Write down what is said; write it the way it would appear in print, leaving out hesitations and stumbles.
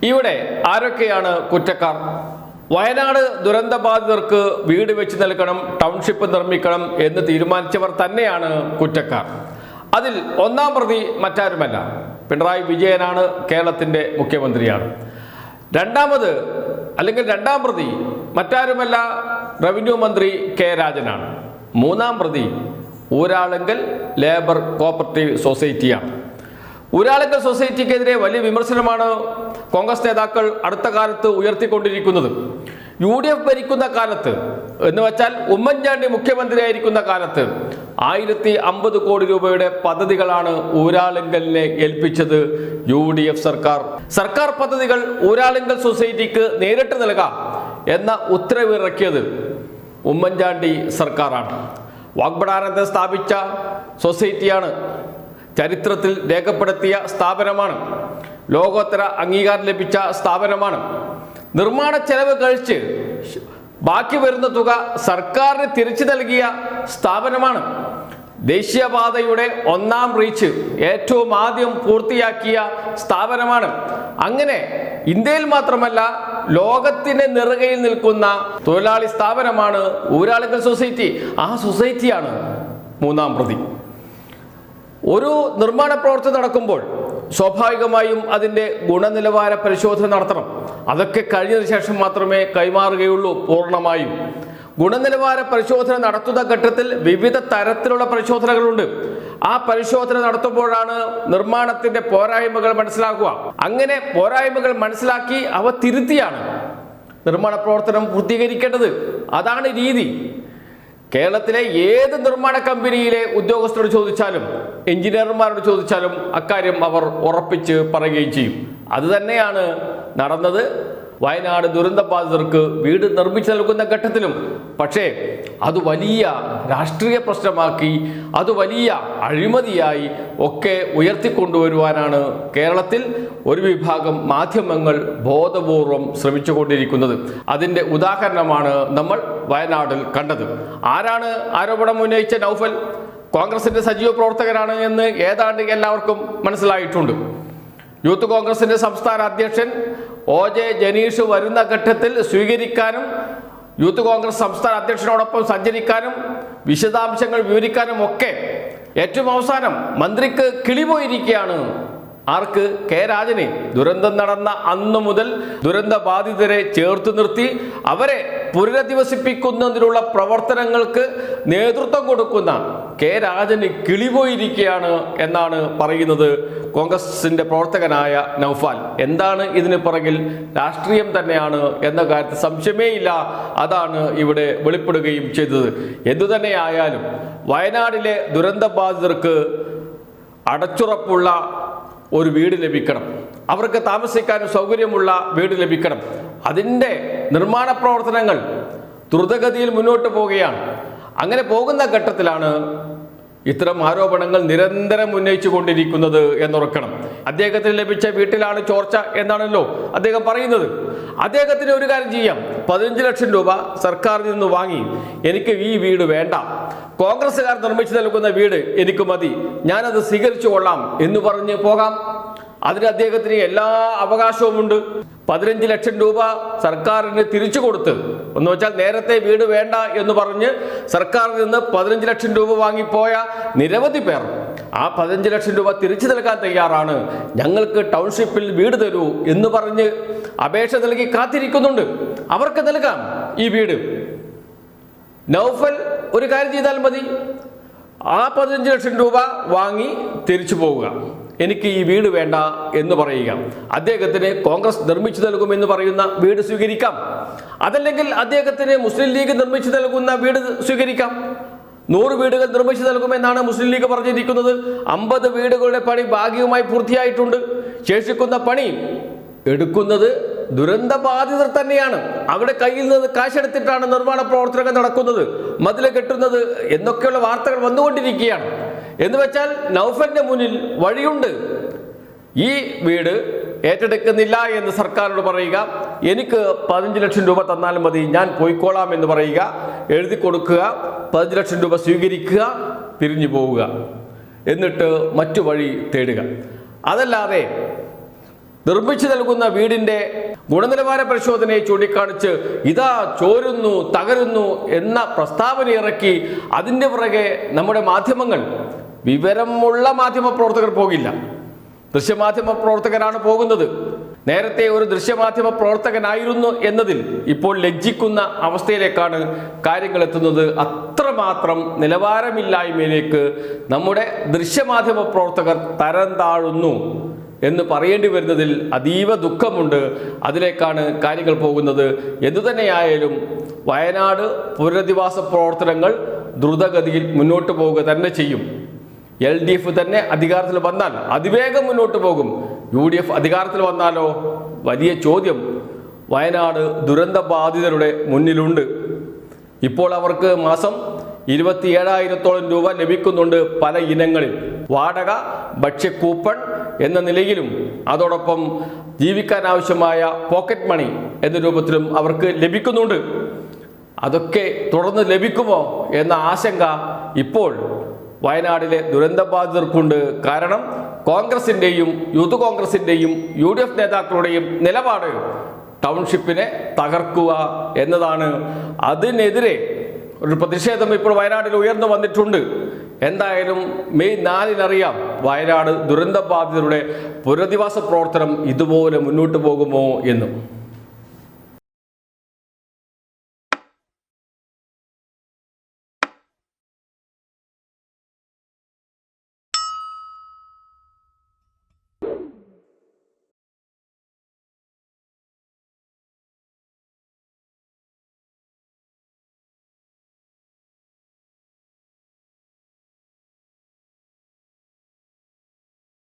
ഇവിടെ ആരൊക്കെയാണ് കുറ്റക്കാർ? വയനാട് ദുരന്തബാധിതർക്ക് വീട് വെച്ച് നൽകണം, ടൗൺഷിപ്പ് നിർമ്മിക്കണം എന്ന് തീരുമാനിച്ചവർ തന്നെയാണ് കുറ്റക്കാർ. അതിൽ ഒന്നാം പ്രതി മറ്റാരുമല്ല, പിണറായി വിജയനാണ്, കേരളത്തിൻ്റെ മുഖ്യമന്ത്രിയാണ്. രണ്ടാം പ്രതി മറ്റാരുമല്ല, റവന്യൂ മന്ത്രി കെ രാജനാണ്. മൂന്നാം പ്രതി ഊരാളുങ്കൽ ലേബർ കോപ്പറേറ്റീവ് സൊസൈറ്റിയാണ്. ഊരാളുങ്കൽ സൊസൈറ്റിക്കെതിരെ വലിയ വിമർശനമാണ് കോൺഗ്രസ് നേതാക്കൾ അടുത്ത കാലത്ത് ഉയർത്തിക്കൊണ്ടിരിക്കുന്നത്. UDF ഭരിക്കുന്ന കാലത്ത് എന്ന് വെച്ചാൽ ഉമ്മൻചാണ്ടി മുഖ്യമന്ത്രിയായിരിക്കുന്ന കാലത്ത് 1050 കോടി രൂപയുടെ പദ്ധതികളാണ് ഊരാളുങ്കലിനെ ഏൽപ്പിച്ചത് UDF സർക്കാർ പദ്ധതികൾ ഊരാളുങ്കൽ സൊസൈറ്റിക്ക് നേരിട്ട് നൽകാം എന്ന ഉത്തരവിറക്കിയത് ഉമ്മൻചാണ്ടി സർക്കാരാണ്. വാഗ്ബടാനന്ദൻ സ്ഥാപിച്ച സൊസൈറ്റിയാണ്, ചരിത്രത്തിൽ രേഖപ്പെടുത്തിയ സ്ഥാപനമാണ്, ലോകോത്തര അംഗീകാരം ലഭിച്ച സ്ഥാപനമാണ്. നിർമ്മാണ ചെലവ് കഴിച്ച് ബാക്കി വരുന്ന തുക സർക്കാരിന് തിരിച്ചു നൽകിയ സ്ഥാപനമാണ്. ദേശീയപാതയുടെ 1ാം റീച്ച് ഏറ്റവും ആദ്യം പൂർത്തിയാക്കിയ സ്ഥാപനമാണ്. അങ്ങനെ ഇന്ത്യയിൽ മാത്രമല്ല ലോകത്തിന്റെ നെറുകയിൽ നിൽക്കുന്ന തൊഴിലാളി സ്ഥാപനമാണ് ഊരാളുങ്കൽ സൊസൈറ്റി. ആ സൊസൈറ്റിയാണ് മൂന്നാം പ്രതി. ഒരു നിർമ്മാണ പ്രവർത്തനം നടക്കുമ്പോൾ സ്വാഭാവികമായും അതിൻ്റെ ഗുണനിലവാര പരിശോധന നടത്തണം. അതൊക്കെ കഴിഞ്ഞതിന് ശേഷം മാത്രമേ കൈമാറുകയുള്ളൂ. പൂർണ്ണമായും ഗുണനിലവാര പരിശോധന നടത്തുന്ന ഘട്ടത്തിൽ വിവിധ തരത്തിലുള്ള പരിശോധനകളുണ്ട്. ആ പരിശോധന നടത്തുമ്പോഴാണ് നിർമ്മാണത്തിന്റെ പോരായ്മകൾ മനസ്സിലാക്കുക. അങ്ങനെ പോരായ്മകൾ മനസ്സിലാക്കി അവ തിരുത്തിയാണ് നിർമ്മാണ പ്രവർത്തനം പൂർത്തീകരിക്കേണ്ടത്. അതാണ് രീതി. കേരളത്തിലെ ഏത് നിർമ്മാണ കമ്പനിയിലെ ഉദ്യോഗസ്ഥരോട് ചോദിച്ചാലും എഞ്ചിനീയർമാരോട് ചോദിച്ചാലും അക്കാര്യം അവർ ഉറപ്പിച്ച് പറയുകയും ചെയ്യും. അതുതന്നെയാണ് നടന്നത് വയനാട് ദുരന്തബാധിതർക്ക് വീട് നിർമ്മിച്ചു നൽകുന്ന ഘട്ടത്തിലും. പക്ഷേ അത് വലിയ രാഷ്ട്രീയ പ്രശ്നമാക്കി, അത് വലിയ അഴിമതിയായി ഒക്കെ ഉയർത്തിക്കൊണ്ടുവരുവാനാണ് കേരളത്തിൽ ഒരു വിഭാഗം മാധ്യമങ്ങൾ ബോധപൂർവം ശ്രമിച്ചുകൊണ്ടിരിക്കുന്നത്. അതിൻ്റെ ഉദാഹരണമാണ് നമ്മൾ വയനാട്ടിൽ കണ്ടത്. ആരാണ് ആരോപണം ഉന്നയിച്ച നൗഫൽ? കോൺഗ്രസിന്റെ സജീവ പ്രവർത്തകരാണ് എന്ന് ഏതാണ്ട് എല്ലാവർക്കും മനസ്സിലായിട്ടുണ്ട്. യൂത്ത് കോൺഗ്രസിന്റെ സംസ്ഥാന അധ്യക്ഷൻ OJ ജനീഷ് വരുന്ന ഘട്ടത്തിൽ സ്വീകരിക്കാനും യൂത്ത് കോൺഗ്രസ് സംസ്ഥാന അധ്യക്ഷനോടൊപ്പം സഞ്ചരിക്കാനും വിശദാംശങ്ങൾ വിവരിക്കാനും ഒക്കെ ഏറ്റവും അവസാനം മന്ത്രിക്ക് കിളിപോയിരിക്കുകയാണ്. ആർക്ക്? കെ രാജന്. ദുരന്തം നടന്ന അന്നു മുതൽ ദുരന്ത ബാധിതരെ ചേർത്ത് നിർത്തി അവരെ പുനരധിവസിപ്പിക്കുന്നതിനുള്ള പ്രവർത്തനങ്ങൾക്ക് നേതൃത്വം കൊടുക്കുന്ന കെ രാജന് കിളിപോയിരിക്കുകയാണ് എന്നാണ് പറയുന്നത് കോൺഗ്രസിന്റെ പ്രവർത്തകനായ നൗഫൽ. എന്താണ് ഇതിന് പുറകിൽ? രാഷ്ട്രീയം തന്നെയാണ് എന്ന കാര്യത്തിൽ സംശയമേയില്ല. അതാണ് ഇവിടെ വെളിപ്പെടുകയും ചെയ്തത്. എന്തുതന്നെയായാലും വയനാടിലെ ദുരന്ത ബാധിതർക്ക് അടച്ചുറപ്പുള്ള ഒരു വീട് ലഭിക്കണം, അവർക്ക് താമസിക്കാൻ സൗകര്യമുള്ള വീട് ലഭിക്കണം. അതിൻ്റെ നിർമ്മാണ പ്രവർത്തനങ്ങൾ ദ്രുതഗതിയിൽ മുന്നോട്ട് പോവുകയാണ്. അങ്ങനെ പോകുന്ന ഘട്ടത്തിലാണ് ഇത്തരം ആരോപണങ്ങൾ നിരന്തരം ഉന്നയിച്ചു കൊണ്ടിരിക്കുന്നത് എന്നുറക്കണം. അദ്ദേഹത്തിന് ലഭിച്ച വീട്ടിലാണ് ചോർച്ച എന്നാണല്ലോ അദ്ദേഹം പറയുന്നത്. അദ്ദേഹത്തിന് ഒരു കാര്യം ചെയ്യാം, 15 ലക്ഷം രൂപ സർക്കാരിൽ നിന്ന് വാങ്ങി എനിക്ക് ഈ വീട് വേണ്ട, കോൺഗ്രസ്സുകാർ നിർമ്മിച്ചു നൽകുന്ന വീട് എനിക്ക് മതി, ഞാനത് സ്വീകരിച്ചു കൊള്ളാം എന്ന് പറഞ്ഞ് പോകാം. അതിന് അദ്ദേഹത്തിന് എല്ലാ അവകാശവുമുണ്ട്. 15 ലക്ഷം രൂപ സർക്കാരിന് തിരിച്ചു കൊടുത്ത്, എന്ന് വെച്ചാൽ നേരത്തെ വീട് വേണ്ട എന്ന് പറഞ്ഞ് സർക്കാരിൽ നിന്ന് 15 ലക്ഷം രൂപ വാങ്ങിപ്പോയ നിരവധി പേർ ആ 15 ലക്ഷം രൂപ തിരിച്ചു നൽകാൻ തയ്യാറാണ്. ഞങ്ങൾക്ക് ടൗൺഷിപ്പിൽ വീട് തരൂ എന്ന് പറഞ്ഞ് അപേക്ഷ നൽകി കാത്തിരിക്കുന്നുണ്ട്. അവർക്ക് നൽകാം ഈ വീട്. നൗഫൽ ഒരു കാര്യം ചെയ്താൽ മതി, ആ 15 ലക്ഷം രൂപ വാങ്ങി തിരിച്ചു പോവുക, എനിക്ക് ഈ വീട് വേണ്ട എന്ന് പറയുക. അദ്ദേഹത്തിന് കോൺഗ്രസ് നിർമ്മിച്ചു നൽകുമെന്ന് പറയുന്ന വീട് സ്വീകരിക്കാം. അതല്ലെങ്കിൽ അദ്ദേഹത്തിന് മുസ്ലിം ലീഗ് നിർമ്മിച്ചു നൽകുന്ന വീട് സ്വീകരിക്കാം. 100 വീടുകൾ നിർമ്മിച്ചു നൽകുമെന്നാണ് മുസ്ലിം ലീഗ് പറഞ്ഞിരിക്കുന്നത്. 50 വീടുകളുടെ പണി ഭാഗികമായി പൂർത്തിയായിട്ടുണ്ട്. ശേഷിക്കുന്ന പണി എടുക്കുന്നത് ദുരന്ത ബാധിതർ തന്നെയാണ്. അവിടെ കയ്യിൽ നിന്ന് കാശെടുത്തിട്ടാണ് നിർമ്മാണ പ്രവർത്തനങ്ങൾ നടക്കുന്നത്, മതിൽ കെട്ടുന്നത് എന്നൊക്കെയുള്ള വാർത്തകൾ വന്നുകൊണ്ടിരിക്കുകയാണ്. എന്ന് വെച്ചാൽ നൗഫലിന്റെ മുന്നിൽ വഴിയുണ്ട്. ഈ വീട് ഏറ്റെടുക്കുന്നില്ല എന്ന് സർക്കാരോട് പറയുക, എനിക്ക് 15 ലക്ഷം രൂപ തന്നാലും മതി, ഞാൻ പോയിക്കോളാം എന്ന് പറയുക, എഴുതി കൊടുക്കുക, 15 ലക്ഷം രൂപ സ്വീകരിക്കുക, പിരിഞ്ഞു പോവുക, എന്നിട്ട് മറ്റു വഴി തേടുക. അതല്ലാതെ നിർമ്മിച്ചു നൽകുന്ന വീടിന്റെ ഗുണനിലവാര പരിശോധനയെ ചൂണ്ടിക്കാണിച്ച് ഇതാ ചോരുന്നു, തകരുന്നു എന്ന പ്രസ്താവന ഇറക്കി അതിൻ്റെ പുറകെ നമ്മുടെ മാധ്യമങ്ങൾ, വിവരമുള്ള മാധ്യമ പ്രവർത്തകർ പോകില്ല, ദൃശ്യമാധ്യമ പ്രവർത്തകരാണ് പോകുന്നത്. നേരത്തെ ഒരു ദൃശ്യമാധ്യമ പ്രവർത്തകനായിരുന്നു എന്നതിൽ ഇപ്പോൾ ലജ്ജിക്കുന്ന അവസ്ഥയിലേക്കാണ് കാര്യങ്ങൾ എത്തുന്നത്. അത്രമാത്രം നിലവാരമില്ലായ്മയിലേക്ക് നമ്മുടെ ദൃശ്യമാധ്യമ പ്രവർത്തകർ തരം താഴുന്നു എന്ന് പറയേണ്ടി വരുന്നതിൽ അതീവ ദുഃഖമുണ്ട്. അതിലേക്കാണ് കാര്യങ്ങൾ പോകുന്നത്. എന്തുതന്നെയായാലും വയനാട് പുനരധിവാസ പ്രവർത്തനങ്ങൾ ദ്രുതഗതിയിൽ മുന്നോട്ട് പോവുക തന്നെ ചെയ്യും. LDF തന്നെ അധികാരത്തിൽ വന്നാൽ അതിവേഗം മുന്നോട്ട് പോകും. UDF അധികാരത്തിൽ വന്നാലോ? വലിയ ചോദ്യം വയനാട് ദുരന്ത ബാധിതരുടെ മുന്നിലുണ്ട്. ഇപ്പോൾ അവർക്ക് മാസം 27,000-ഓളം രൂപ ലഭിക്കുന്നുണ്ട് പല ഇനങ്ങളിൽ. വാടക, ഭക്ഷ്യ കൂപ്പൺ എന്ന നിലയിലും അതോടൊപ്പം ജീവിക്കാൻ ആവശ്യമായ പോക്കറ്റ് മണി എന്ന രൂപത്തിലും അവർക്ക് ലഭിക്കുന്നുണ്ട്. അതൊക്കെ തുടർന്ന് ലഭിക്കുമോ എന്ന ആശങ്ക ഇപ്പോൾ വയനാടിലെ ദുരന്തബാധിതർക്കുണ്ട്. കാരണം കോൺഗ്രസിൻ്റെയും യൂത്ത് കോൺഗ്രസിൻ്റെയും UDF നേതാക്കളുടെയും നിലപാട് ടൗൺഷിപ്പിനെ തകർക്കുക എന്നതാണ്. അതിനെതിരെ ഒരു പ്രതിഷേധം ഇപ്പോൾ വയനാട്ടിൽ ഉയർന്നു വന്നിട്ടുണ്ട്. എന്തായാലും മെയ് 4-ന് വയനാട് ദുരന്തബാധിതരുടെ പുനരധിവാസ പ്രവർത്തനം ഇതുപോലെ മുന്നോട്ട് പോകുമോ എന്നും.